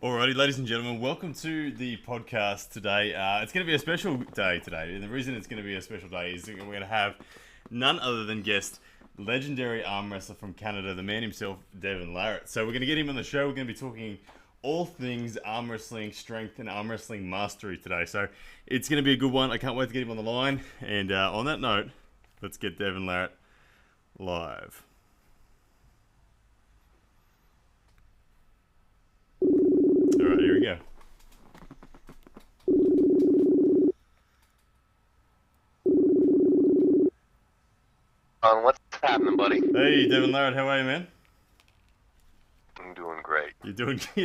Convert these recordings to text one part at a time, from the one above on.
Alrighty, ladies and gentlemen, welcome to the podcast today. It's going to be a special day today, and the reason it's going to be a special day is that we're going to have none other than guest legendary arm wrestler from Canada, the man himself, Devon Larratt. So we're going to get him on the show. We're going to be talking all things arm wrestling strength and arm wrestling mastery today. So it's going to be a good one. I can't wait to get him on the line. And on that note, let's get Devon Larratt live. All right, here we go. What's happening, buddy? Hey, Devon Larratt, how are you, man? I'm doing great. You're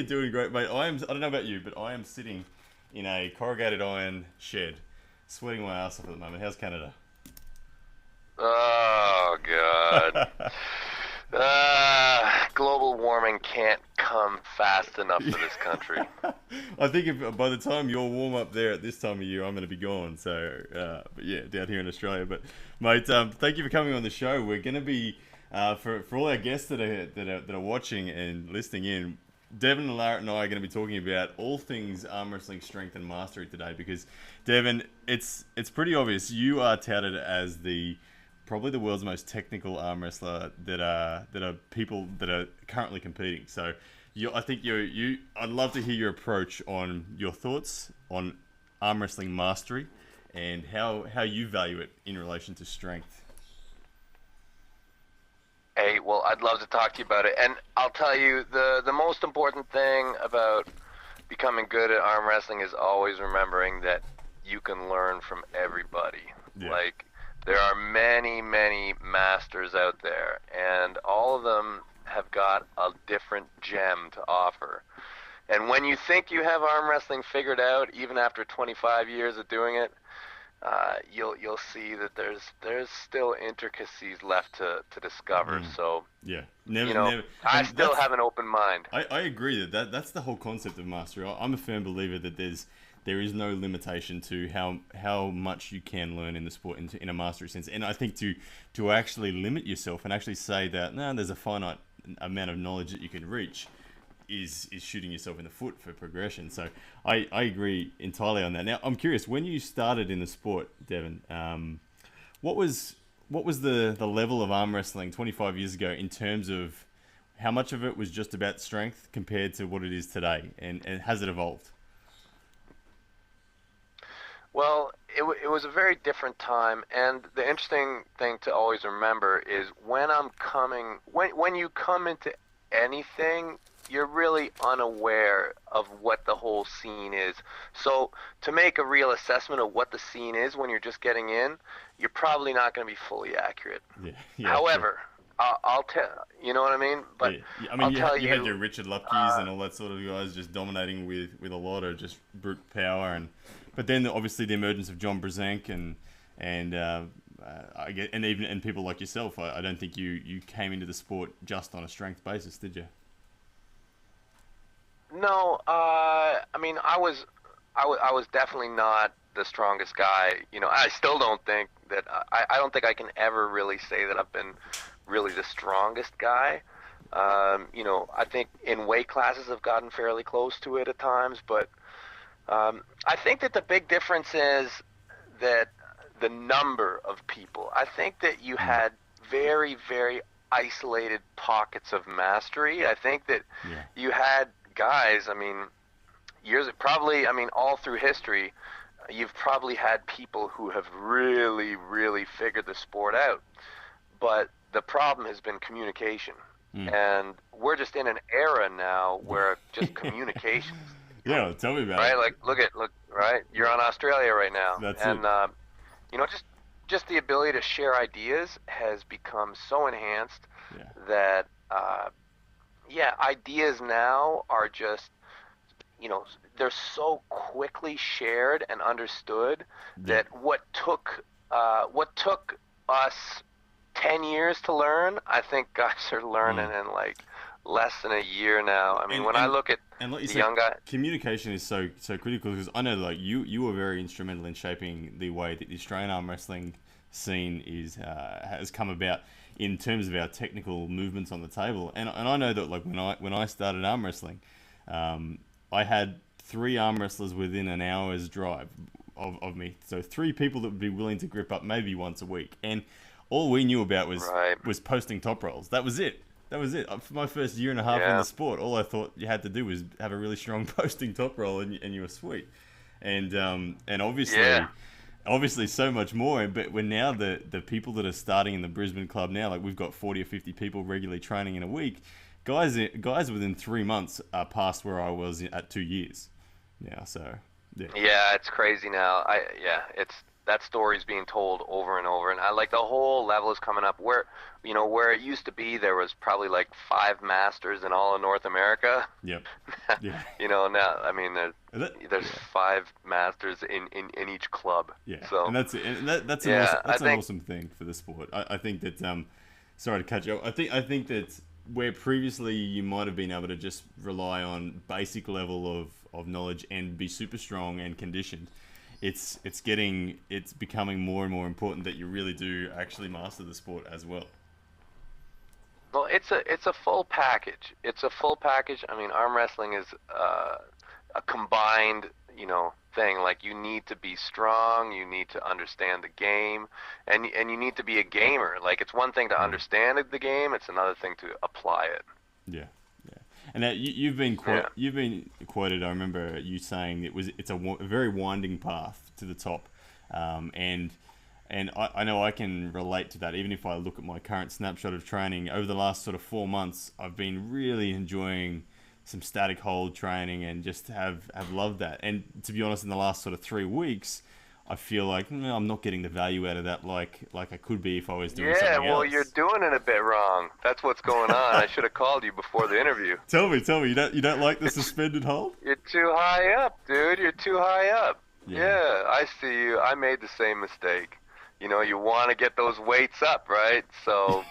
doing great, mate. I don't know about you, but I am sitting in a corrugated iron shed, sweating my ass off at the moment. How's Canada? Oh, God. Global warming can't come fast enough for this country. I think by the time you're warm up there at this time of year, I'm going to be gone. So, but yeah, down here in Australia. But, mate, thank you for coming on the show. We're going to be, for all our guests that are watching and listening in, Devon Larratt and I are going to be talking about all things arm wrestling strength and mastery today. Because, Devon, it's pretty obvious you are touted as probably the world's most technical arm wrestler that are people that are currently competing. So, I think I'd love to hear your approach on your thoughts on arm wrestling mastery and how you value it in relation to strength. Hey, well, I'd love to talk to you about it. And I'll tell you, the most important thing about becoming good at arm wrestling is always remembering that you can learn from everybody. Yeah. Like, there are many, many masters out there, and all of them have got a different gem to offer. And when you think you have arm wrestling figured out, even after 25 years of doing it, you'll see that there's still intricacies left to discover. So yeah, I still have an open mind. I agree that's the whole concept of mastery. I'm a firm believer that there is no limitation to how much you can learn in the sport in a mastery sense. And I think to actually limit yourself and actually say that there's a finite amount of knowledge that you can reach is shooting yourself in the foot for progression. So I agree entirely on that. Now I'm curious, when you started in the sport, Devon, what was the level of arm wrestling 25 years ago in terms of how much of it was just about strength compared to what it is today, and has it evolved? Well, it was a very different time, and the interesting thing to always remember is when you come into anything, you're really unaware of what the whole scene is. So to make a real assessment of what the scene is when you're just getting in, you're probably not going to be fully accurate. Yeah, however, sure. I'll tell you know what I mean. But yeah. I mean, you had your Richard Lupkes and all that sort of guys just dominating with a lot of just brute power, but then obviously the emergence of John Brzenk and I get and people like yourself. I don't think you came into the sport just on a strength basis, did you? No, I mean, I was definitely not the strongest guy. I still don't think that I don't think I can ever really say that I've been really the strongest guy. I think in weight classes I've gotten fairly close to it at times, but I think that the big difference is that the number of people. I think that you had very, very isolated pockets of mastery. I think that you had guys, all through history, you've probably had people who have really, really figured the sport out. But the problem has been communication. And we're just in an era now where just communication. Yeah, tell me about it. Right, like, look, right? You're on Australia right now. That's and, it. Just the ability to share ideas has become so enhanced that, ideas now are just, they're so quickly shared and understood that what took us 10 years to learn, I think guys are learning in like less than a year now. I mean, when I look at the young guy, communication is so critical, because I know like you were very instrumental in shaping the way that the Australian arm wrestling scene has come about in terms of our technical movements on the table. And I know that like when I started arm wrestling, I had 3 arm wrestlers within an hour's drive of me. So 3 people that would be willing to grip up maybe once a week. And all we knew about was posting top rolls. That was it. That was it. For my first year and a half in the sport, all I thought you had to do was have a really strong posting top roll, and you were sweet. And obviously so much more. But we're now the people that are starting in the Brisbane club now, like we've got 40 or 50 people regularly training in a week. Guys within 3 months are past where I was at 2 years now. So yeah, it's crazy now. It's that story's being told over and over, and I like the whole level is coming up where it used to be there was probably like 5 masters in all of North America. Yep. Yeah. Now I mean there's 5 masters in each club. Yeah. So and that's it. And that's an awesome thing for the sport. I think that sorry to cut you off. I think that where previously you might have been able to just rely on basic level of knowledge and be super strong and conditioned, it's becoming more and more important that you really do actually master the sport as well. Well, it's a full package. It's a full package. I mean, arm wrestling is a combined, thing. Like, you need to be strong, you need to understand the game, and you need to be a gamer. Like, it's one thing to understand the game, it's another thing to apply it. Yeah. And you've been quoted. I remember you saying it's a very winding path to the top, and I know I can relate to that. Even if I look at my current snapshot of training over the last sort of 4 months, I've been really enjoying some static hold training and just have loved that. And to be honest, in the last sort of 3 weeks, I feel like I'm not getting the value out of that like I could be if I was doing something else. Yeah, well, you're doing it a bit wrong. That's what's going on. I should have called you before the interview. Tell me, you don't like the suspended hold? You're too high up, dude. You're too high up. Yeah, I see you. I made the same mistake. You want to get those weights up, right? So.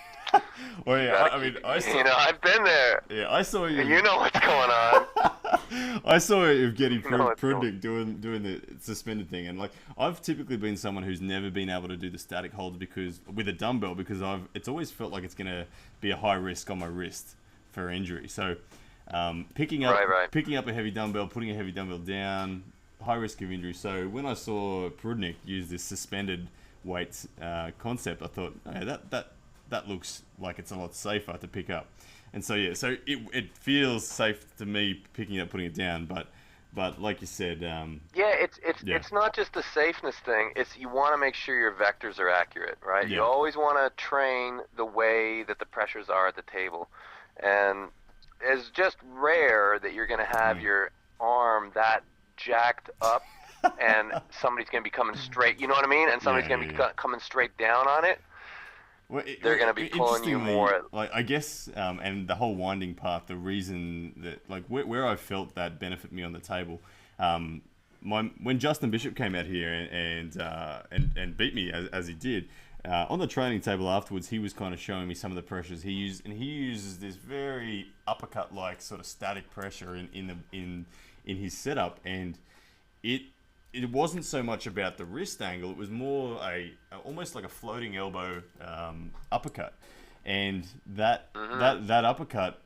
Well, yeah, I mean, I've been there. Yeah, I saw you. You know what's going on. I saw Evgeny Prudnik doing the suspended thing, and like I've typically been someone who's never been able to do the static holds with a dumbbell because it's always felt like it's gonna be a high risk on my wrist for injury. So picking up a heavy dumbbell, putting a heavy dumbbell down, high risk of injury. So when I saw Prudnik use this suspended weights concept, I thought, hey, that looks like it's a lot safer to pick up. And so it feels safe to me picking it up, putting it down, but like you said, it's not just a safeness thing. It's you want to make sure your vectors are accurate, right? Yeah. You always want to train the way that the pressures are at the table, and it's just rare that you're going to have your arm that jacked up, and somebody's going to be coming straight. You know what I mean? And somebody's going to be coming straight down on it. Well, they're going to be pulling you more. Like I guess, and the whole winding path. The reason that, like, where I felt that benefit me on the table, when Justin Bishop came out here and beat me as he did on the training table afterwards, he was kind of showing me some of the pressures he used, and he uses this very uppercut like sort of static pressure in his setup, and it wasn't so much about the wrist angle. It was more almost like a floating elbow uppercut, and that uppercut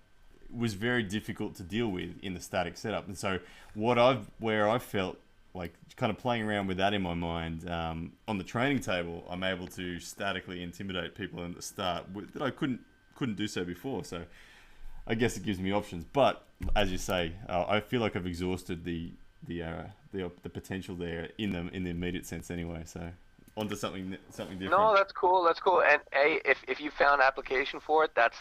was very difficult to deal with in the static setup. And so where I felt like kind of playing around with that in my mind on the training table, I'm able to statically intimidate people at the start that I couldn't do so before. So I guess it gives me options. But as you say, I feel like I've exhausted the potential there in the immediate sense anyway. So onto something different. No, that's cool. And if you found application for it, that's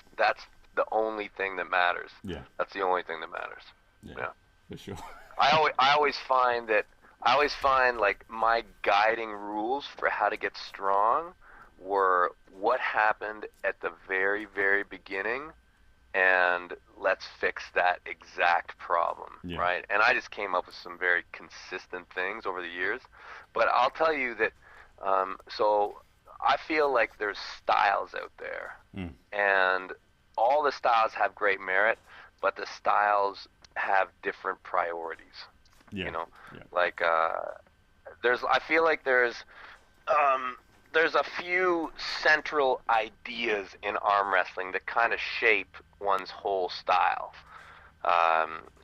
the only thing that matters. Yeah. That's the only thing that matters. Yeah. For sure. I always find like my guiding rules for how to get strong were what happened at the very, very beginning, and let's fix that exact problem, right? And I just came up with some very consistent things over the years. But I'll tell you that, so I feel like there's styles out there, and all the styles have great merit, but the styles have different priorities. Like I feel like there's a few central ideas in arm wrestling that kind of shape one's whole style.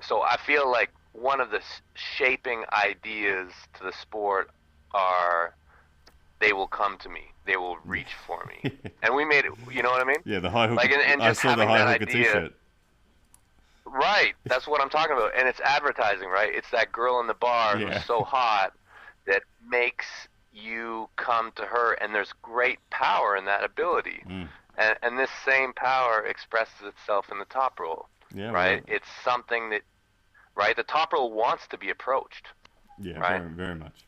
So I feel like one of the shaping ideas to the sport are they will come to me, they will reach for me, and we made it. You know what I mean? Yeah, the high hook. Like, and I just saw the having high that hooker idea. T-shirt. Right, that's what I'm talking about, and it's advertising, right? It's that girl in the bar Yeah. who's so hot that makes you come to her, and there's great power in that ability, and this same power expresses itself in the top roll, Yeah, right? well, It's something that, right? The top roll wants to be approached, yeah, right? very much.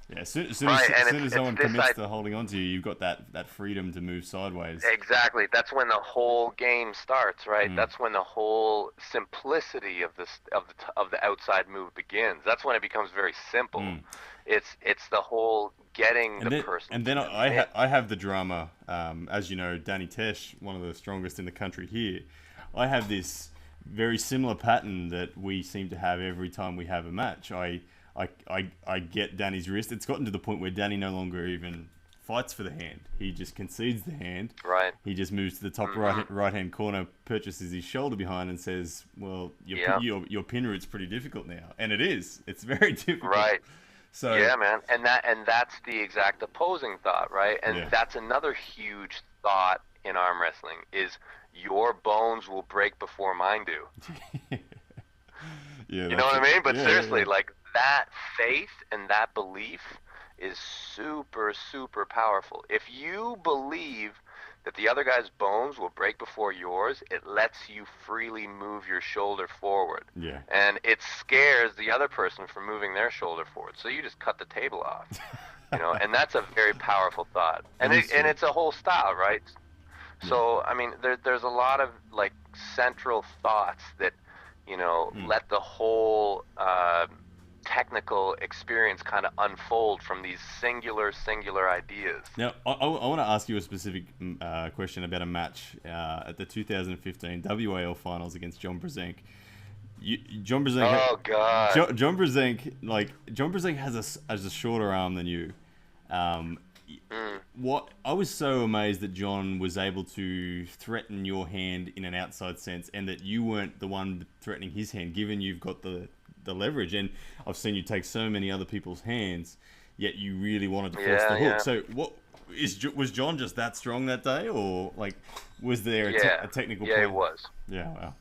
Yeah, as soon Right, and as someone it's this commits to holding on to you, you've got that freedom to move sideways. Exactly. That's when the whole game starts, right? Mm. That's when the whole simplicity of the outside move begins. That's when it becomes very simple. Mm. It's the whole getting And the then, person. and then I have the drama, as you know, Danny Tesh, one of the strongest in the country here. I have this very similar pattern that we seem to have every time we have a match. I get Danny's wrist. It's gotten to the point where Danny no longer even fights for the hand. He just concedes the hand. Right. He just moves to the top right hand corner, purchases his shoulder behind, and says, "Well, your pin route's pretty difficult now," and it is. It's very difficult. Right. So yeah, man, and that's the exact opposing thought, right? And Yeah. that's another huge thought in arm wrestling is your bones will break before mine do. Yeah, You know what I mean? But yeah, seriously, yeah. like that faith and that belief is super, super powerful. If you believe that the other guy's bones will break before yours, it lets you freely move your shoulder forward. Yeah. And it scares the other person from moving their shoulder forward. So you just cut the table off. You know, and that's a very powerful thought. And it's a whole style, right? So, I mean, there's a lot of like central thoughts that, you know, let the whole technical experience kind of unfold from these singular ideas. Now, I want to ask you a specific question about a match at the 2015 WAL finals against John Brzenk. John Brzenk. Oh God. John Brzenk has a shorter arm than you. What I was so amazed that John was able to threaten your hand in an outside sense, and that you weren't the one threatening his hand, given you've got the leverage. And I've seen you take so many other people's hands, yet you really wanted to force the hook. Yeah. So was John just that strong that day, or like was there a technical? Yeah, plan? he was. Yeah, wow.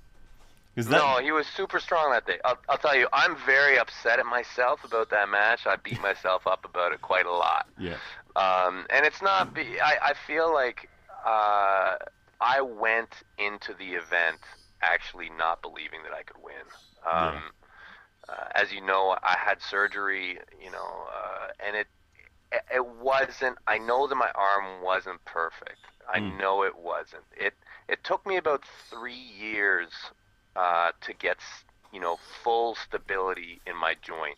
No, he was super strong that day. I'll tell you, I'm very upset at myself about that match. I beat myself up about it quite a lot. Yeah. And it's not. I feel like I went into the event actually not believing that I could win. As you know, I had surgery. You know, and it wasn't. I know that my arm wasn't perfect. I know it wasn't. It took me about 3 years to get, you know, full stability in my joint.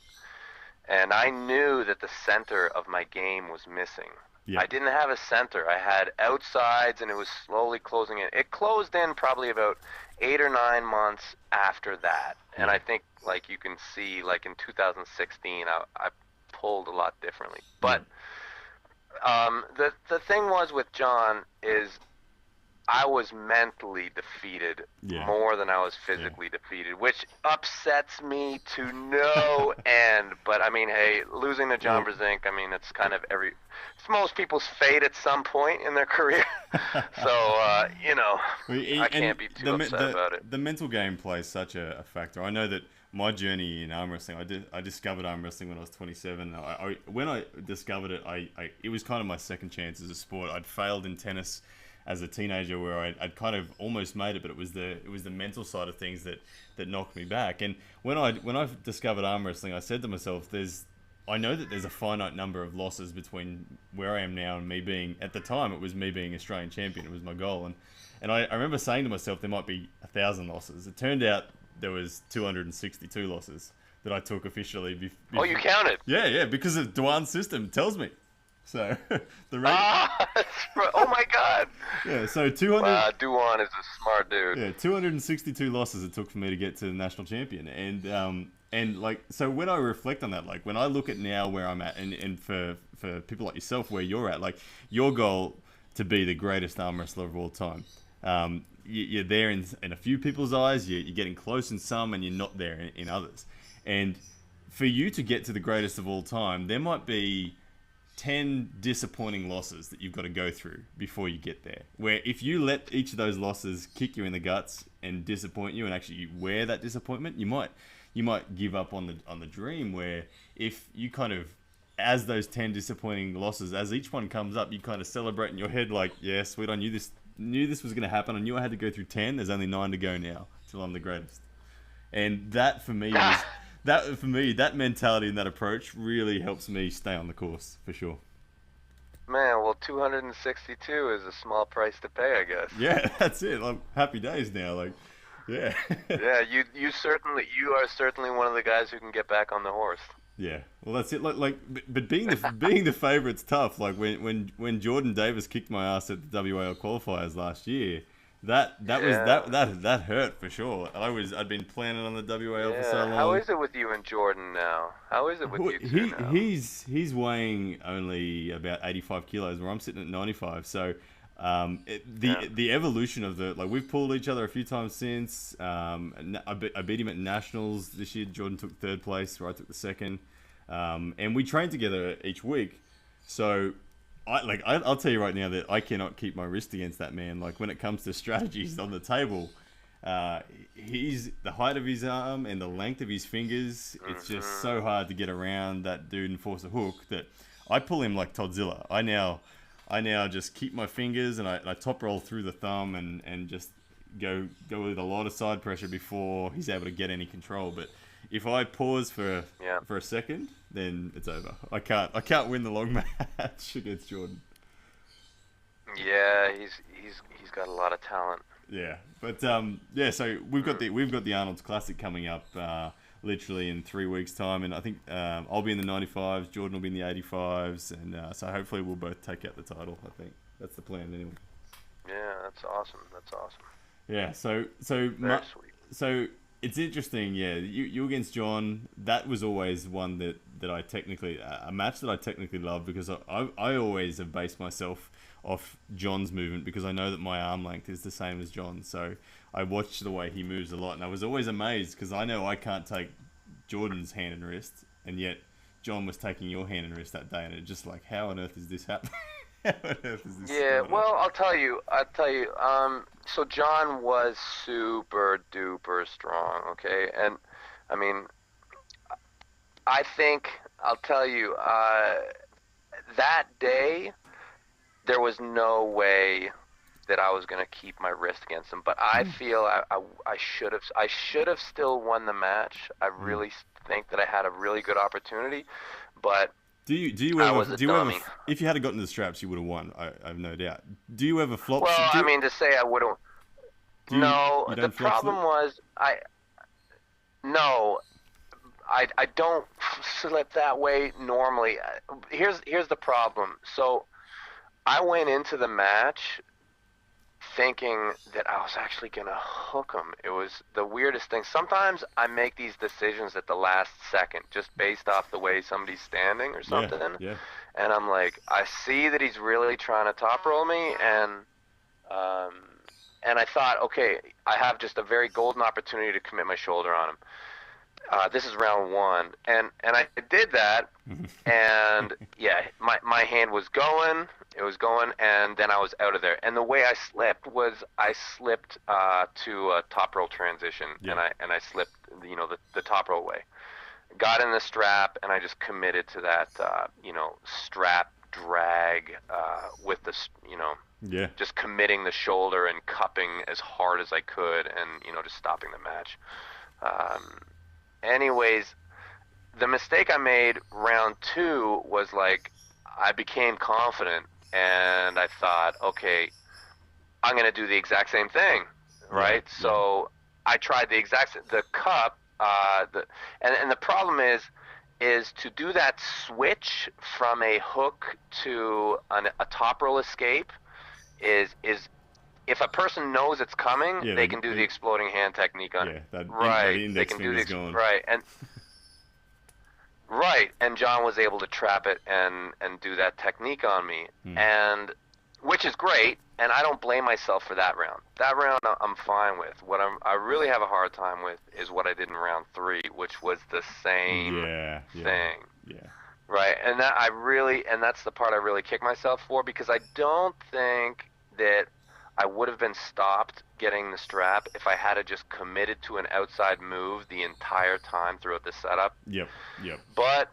And I knew that the center of my game was missing. Yeah. I didn't have a center. I had outsides, and it was slowly closing in. It closed in probably about 8 or 9 months after that. And I think, like, you can see, like, in 2016, I pulled a lot differently. But the thing was with John is I was mentally defeated more than I was physically defeated, which upsets me to no end. But I mean, hey, losing to John Brzenk, I mean, it's kind of it's most people's fate at some point in their career. So, you know, I can't be too upset about it. The mental game plays such a factor. I know that my journey in arm wrestling, I discovered arm wrestling when I was 27. When I discovered it, it was kind of my second chance as a sport. I'd failed in tennis as a teenager, where I'd kind of almost made it, but it was the mental side of things that knocked me back. And when I discovered arm wrestling, I said to myself, I know that there's a finite number of losses between where I am now and me being, at the time, it was me being Australian champion. It was my goal. And I remember saying to myself, there might be 1,000 losses. It turned out there was 262 losses that I took officially. Oh, you counted? Yeah, because of Duan's system tells me. So the rate. Oh my God! Yeah, so 200. Duan is a smart dude. Yeah, 262 losses it took for me to get to the national champion, and like, so when I reflect on that, like when I look at now where I'm at, and for people like yourself where you're at, like your goal to be the greatest arm wrestler of all time. you're there in a few people's eyes, you're getting close in some, and you're not there in others. And for you to get to the greatest of all time, there might be 10 disappointing losses that you've got to go through before you get there. Where if you let each of those losses kick you in the guts and disappoint you, and actually you wear that disappointment, you might give up on the dream. Where if you kind of, as those 10 disappointing losses, as each one comes up, you kind of celebrate in your head like, yeah, sweet, I knew this was going to happen. I knew I had to go through 10. There's only 9 to go now till I'm the greatest. And that for me was that mentality and that approach really helps me stay on the course for sure. Man, well, 262 is a small price to pay, I guess. Yeah, that's it. I'm happy days now. Like, yeah. Yeah, you are certainly one of the guys who can get back on the horse. Yeah, well, that's it. But being the favourite's tough. Like when Jordan Davis kicked my ass at the WAL qualifiers last year, that hurt for sure. I'd been planning on the WAL for so long. How is it with you and Jordan now? How is it with you two now? He's weighing only about 85 kilos, where I'm sitting at 95. So the evolution of we've pulled each other a few times since. I beat him at nationals this year. Jordan took 3rd place, where I took the 2nd, and we trained together each week. So I'll tell you right now that I cannot keep my wrist against that man. Like when it comes to strategies on the table, he's the height of his arm and the length of his fingers. It's just so hard to get around that dude and force a hook that I pull him like Todzilla. I now just keep my fingers and I top roll through the thumb and just go with a lot of side pressure before he's able to get any control. But if I pause for a second, then it's over. I can't win the long match against Jordan. Yeah, he's got a lot of talent. Yeah, but so we've got the Arnold's Classic coming up literally in 3 weeks' time, and I think I'll be in the 95s, Jordan will be in the 85s, and so hopefully we'll both take out the title. I think that's the plan anyway. Yeah, that's awesome. Yeah, so very sweet. So it's interesting. Yeah, you against John. That was always one that I technically a match that I technically love, because I always have based myself off John's movement, because I know that my arm length is the same as John's. So I watch the way he moves a lot, and I was always amazed because I know I can't take Jordan's hand and wrist, and yet John was taking your hand and wrist that day, and it's just like, how on earth is this happening? How on earth is this? Yeah, well, I'll tell you. So John was super duper strong. Okay, and I mean, I think I'll tell you that day there was no way that I was gonna keep my wrist against him. But I feel I should have still won the match. I really think that I had a really good opportunity, but do you ever if you had gotten the straps, you would have won. I have no doubt. Do you ever flop? Well, I mean, to say I would have. No, the problem was I don't slip that way normally. Here's the problem. So I went into the match thinking that I was actually going to hook him. It was the weirdest thing. Sometimes I make these decisions at the last second just based off the way somebody's standing or something. Yeah. And I'm like, I see that he's really trying to top roll me, and I thought, okay, I have just a very golden opportunity to commit my shoulder on him. This is round 1, and I did that, and yeah, my hand was going, and then I was out of there. And the way I slipped was I slipped to a top roll transition, and I slipped, the top roll way. Got in the strap, and I just committed to that, strap drag with the, just committing the shoulder and cupping as hard as I could, and just stopping the match. Anyways, the mistake I made round 2 was like I became confident, and I thought, okay, I'm going to do the exact same thing, right? Yeah. So I tried the cup, and the problem is to do that switch from a hook to a top roll escape is if a person knows it's coming, they can do the exploding hand technique on it. Right. They can do the right. And John was able to trap it and do that technique on me, and which is great. and I don't blame myself for that round. That round I'm fine with. What I really have a hard time with is what I did in round 3, which was the same thing. Yeah. Right, and that's the part I really kick myself for, because I don't think that I would have been stopped getting the strap if I had just committed to an outside move the entire time throughout the setup. Yep. But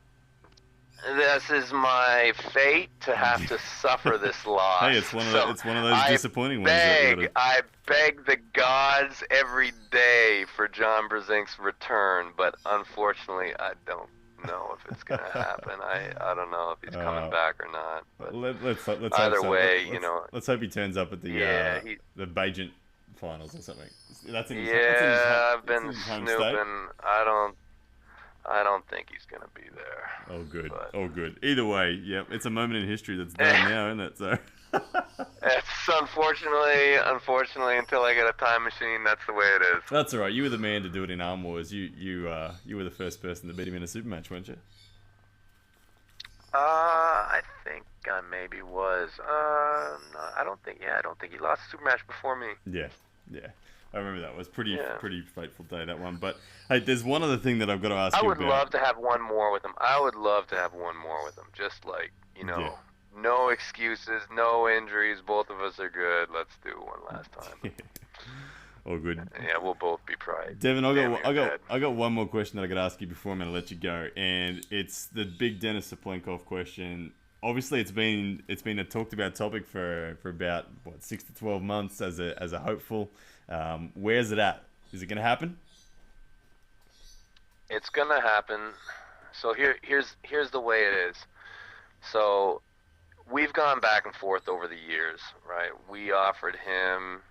this is my fate to have to suffer this loss. Hey, it's one of those disappointing ones. I beg the gods every day for John Brzenk's return, but unfortunately, I don't know if it's gonna happen. I don't know if he's coming back or not. But let's either hope so. Let's, let's hope he turns up at the Bajent finals or something. That's in his, I've been his home snooping. state. I don't think he's gonna be there. Oh, good. But... Oh, good. Either way, yeah, it's a moment in history that's done now, isn't it? So. It's unfortunately, until I get a time machine, that's the way it is. That's all right. You were the man to do it in Arm Wars. You were the first person to beat him in a super match, weren't you? I think I maybe was. No, I don't think he lost a super match before me. Yeah. I remember that. It was pretty fateful day, that one. But hey, there's one other thing that I've got to ask you about. I would love to have one more with him. Just like, no excuses, no injuries. Both of us are good. Let's do one last time. All good. Yeah, we'll both be pride. Devon, I got one more question that I got to ask you before I'm going to let you go, and it's the big Denis Cyplenkov question. Obviously, it's been a talked about topic for about 6 to 12 months as a hopeful. Where's it at? Is it going to happen? It's going to happen. So here's the way it is. So we've gone back and forth over the years, right? We offered him.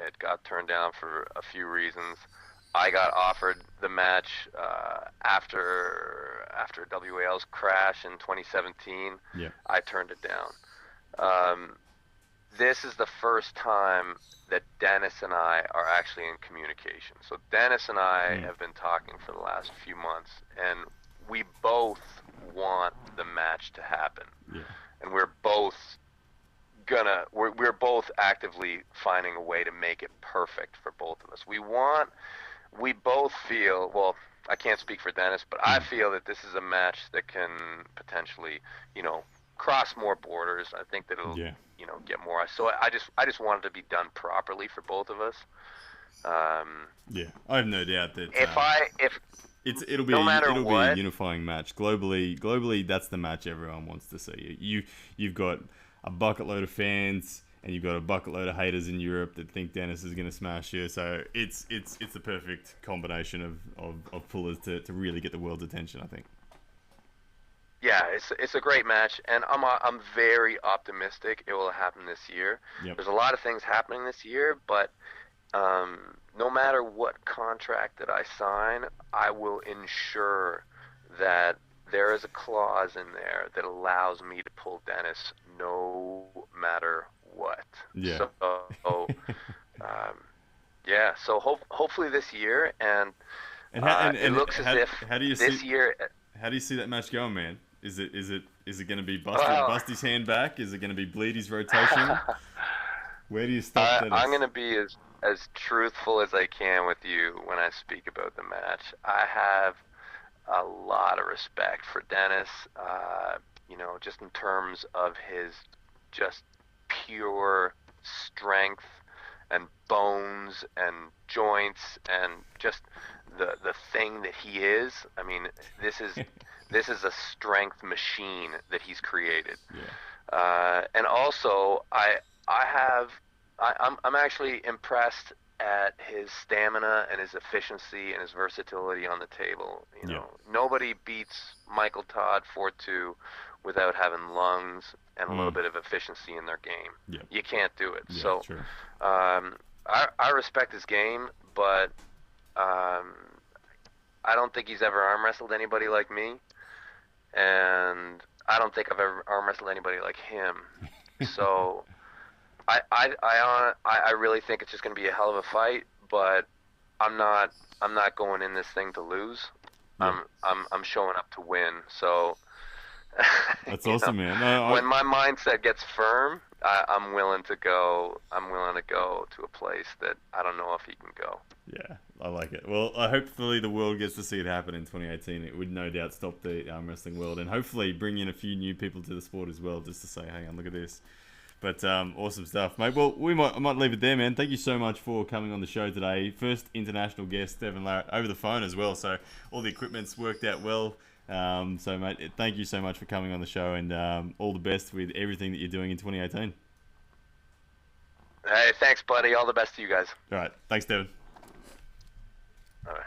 It got turned down for a few reasons. I got offered the match after WAL's crash in 2017. Yeah. I turned it down. This is the first time that Denis and I are actually in communication. So Denis and I have been talking for the last few months, and we both want the match to happen. Yeah. And we're both actively finding a way to make it perfect for both of us. We both feel, well, I can't speak for Denis, but I feel that this is a match that can potentially, cross more borders. I think that it'll, get more. So I just want it to be done properly for both of us. Yeah, I have no doubt that it'll be a unifying match globally. That's the match everyone wants to see. You've got a bucket load of fans, and you've got a bucket load of haters in Europe that think Denis is going to smash you. So it's the perfect combination of pullers to really get the world's attention, I think. Yeah, it's a great match, and I'm very optimistic it will happen this year. Yep. There's a lot of things happening this year, but no matter what contract that I sign, I will ensure that there is a clause in there that allows me to pull Denis no matter what. Yeah. So, so hopefully this year, and it looks as if this year. How do you see that match going, man? Is it going to be Busty's hand back? Is it going to be Bleedy's rotation? Where do you start Denis? I'm going to be as truthful as I can with you when I speak about the match. I have a lot of respect for Denis, just in terms of his just pure strength and bones and joints and just the thing that he is. I mean, this is a strength machine that he's created. Yeah. And also, I'm actually impressed at his stamina and his efficiency and his versatility on the table. Nobody beats Michael Todd 4-2 without having lungs and a little bit of efficiency in their game. Yeah. You can't do it. Yeah, so true. I respect his game, but I don't think he's ever arm wrestled anybody like me, and I don't think I've ever arm wrestled anybody like him. So I really think it's just going to be a hell of a fight, but I'm not going in this thing to lose. Yeah. I'm showing up to win. So that's awesome, man. When my mindset gets firm, I'm willing to go. I'm willing to go to a place that I don't know if he can go. Yeah, I like it. Well, hopefully the world gets to see it happen in 2018. It would no doubt stop the arm wrestling world, and hopefully bring in a few new people to the sport as well, just to say, hang on, look at this. But awesome stuff, mate. Well, I might leave it there, man. Thank you so much for coming on the show today. First international guest, Devon Larratt, over the phone as well. So all the equipment's worked out well. So, mate, thank you so much for coming on the show, and all the best with everything that you're doing in 2018. Hey, thanks, buddy. All the best to you guys. All right. Thanks, Devon. All right.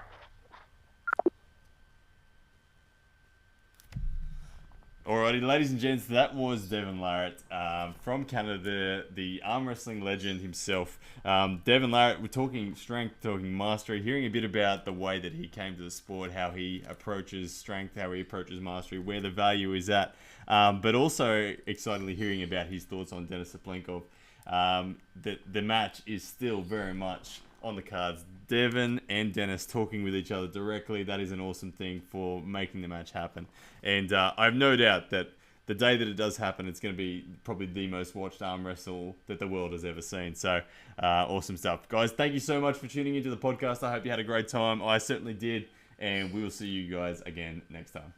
Alrighty, ladies and gents, that was Devon Larratt from Canada, the arm wrestling legend himself. Devon Larratt, we're talking strength, talking mastery, hearing a bit about the way that he came to the sport, how he approaches strength, how he approaches mastery, where the value is at, but also excitedly hearing about his thoughts on Denis Cyplenkov. The match is still very much on the cards. Devon and Denis talking with each other directly, that is an awesome thing for making the match happen. And I have no doubt that the day that it does happen, it's going to be probably the most watched arm wrestle that the world has ever seen. So, awesome stuff. Guys, thank you so much for tuning into the podcast. I hope you had a great time. I certainly did. And we will see you guys again next time.